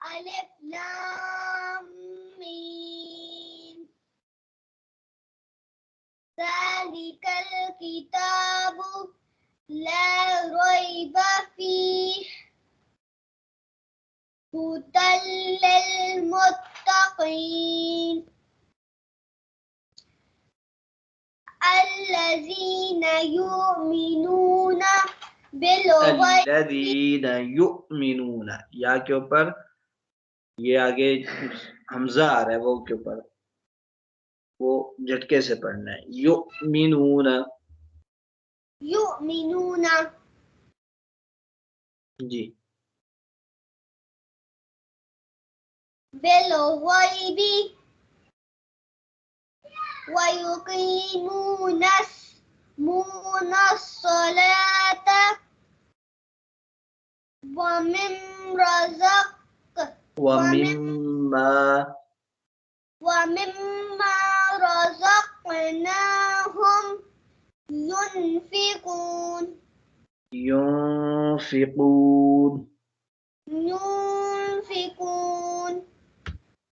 ألف لام ميم ذلك الكتاب لا ريب فيه هدى للمتقين الذين يؤمنون بالغيب الذین یؤمنون یا کے اوپر یہ آگے حمزہ آ رہا ہے وہ کے اوپر وہ جھٹکے سے پڑھنا ہے یؤمنون يؤمنون جی بالغيب ويقيمون الصلاة ومما رزقناهم ينفقون ينفقون